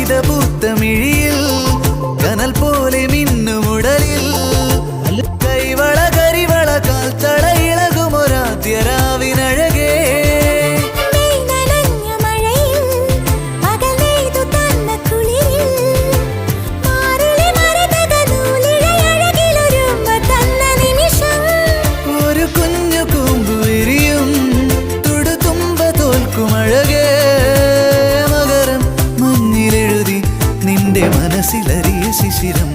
കവിത പൂത്തമിഴിയിൽ കനൽ പോലെ മിന്നുമുടലിൽ കൈവള കരിവള കാൽത്തള ഇളകുമൊരാദ്യരാവിനഴകേ ഒരു കുഞ്ഞു കൂമ്പുവിരിയും തുടുതുമ്പ തോൽക്കുമഴകേ മകരം മഞ്ഞിലെഴുതി നിന്റെ മനസ്സിലറിയ ശിശിരം